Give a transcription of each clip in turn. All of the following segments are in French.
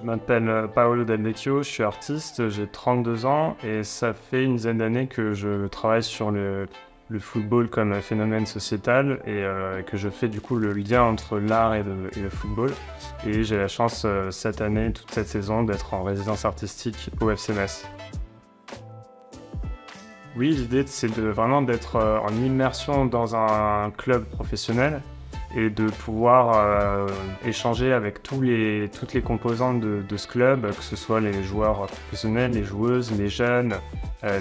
m'appelle Paolo Del Vecchio, je suis artiste, j'ai 32 ans et ça fait une dizaine d'années que je travaille sur le football comme phénomène sociétal et que je fais du coup le lien entre l'art et le football. Et j'ai la chance cette année, toute cette saison, d'être en résidence artistique au FC Metz. Oui, l'idée c'est vraiment d'être en immersion dans un club professionnel et de pouvoir échanger avec toutes les composantes de ce club, que ce soit les joueurs professionnels, les joueuses, les jeunes,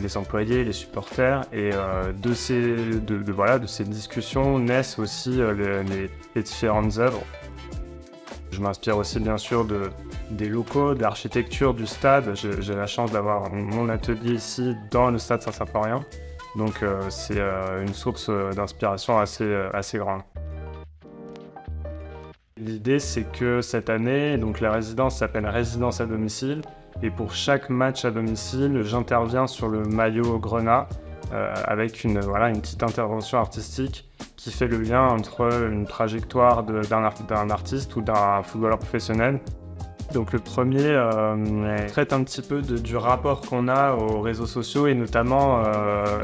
les employés, les supporters. Et de ces discussions naissent aussi les différentes œuvres. Je m'inspire aussi bien sûr des locaux, de l'architecture du stade. J'ai la chance d'avoir mon atelier ici dans le stade Saint-Symphorien. Donc c'est une source d'inspiration assez grande. L'idée, c'est que cette année, donc la résidence s'appelle Résidence à domicile. Et pour chaque match à domicile, j'interviens sur le maillot grenat avec une petite intervention artistique qui fait le lien entre une trajectoire d'un artiste ou d'un footballeur professionnel. Donc le premier traite un petit peu du rapport qu'on a aux réseaux sociaux et notamment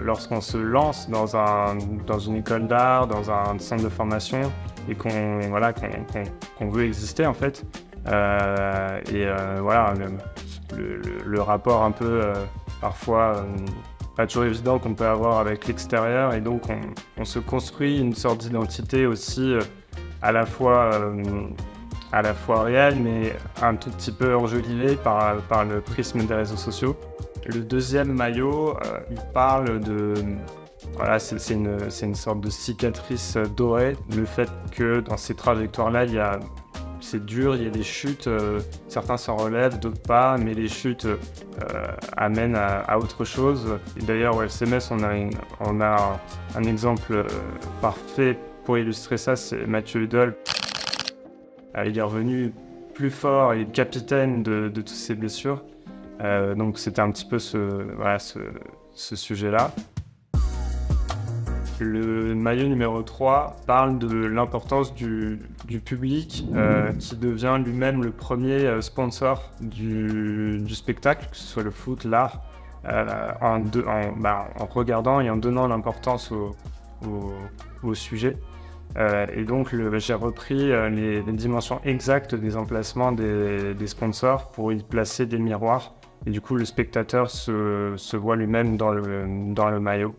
lorsqu'on se lance dans une école d'art, dans un centre de formation et qu'on veut exister en fait. Le rapport un peu parfois pas toujours évident qu'on peut avoir avec l'extérieur et donc on se construit une sorte d'identité aussi à la fois réelle mais un tout petit peu enjolivée par le prisme des réseaux sociaux. Le deuxième maillot, il parle de... Voilà, c'est une sorte de cicatrice dorée. Le fait que dans ces trajectoires-là, c'est dur, il y a des chutes, certains s'en relèvent, d'autres pas, mais les chutes amènent à autre chose. Et d'ailleurs, au FC Metz, on a un exemple parfait pour illustrer ça, c'est Mathieu Hudol. Il est revenu plus fort et capitaine de toutes ses blessures. Donc c'était un petit peu ce sujet-là. Le maillot numéro 3 parle de l'importance du public qui devient lui-même le premier sponsor du spectacle, que ce soit le foot, l'art, en regardant et en donnant l'importance au sujet. Et donc j'ai repris les dimensions exactes des emplacements des sponsors pour y placer des miroirs. Et du coup le spectateur se voit lui-même dans le maillot.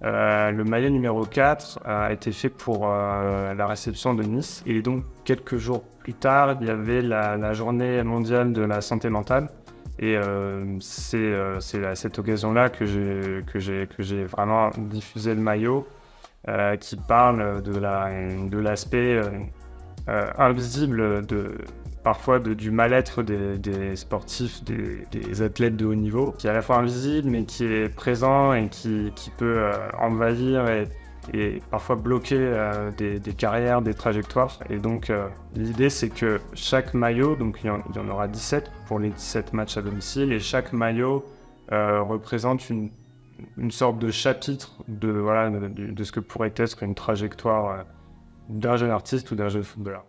Le maillot numéro 4 a été fait pour la réception de Nice. Et donc, quelques jours plus tard, il y avait la journée mondiale de la santé mentale. Et c'est à cette occasion-là que j'ai vraiment diffusé le maillot qui parle de l'aspect invisible parfois du mal-être des sportifs, des athlètes de haut niveau, qui est à la fois invisible mais qui est présent et qui peut envahir et parfois bloquer des carrières, des trajectoires. Et donc l'idée c'est que chaque maillot, donc il y en aura 17 pour les 17 matchs à domicile, et chaque maillot représente une sorte de chapitre de ce que pourrait être une trajectoire d'un jeune artiste ou d'un jeune footballeur.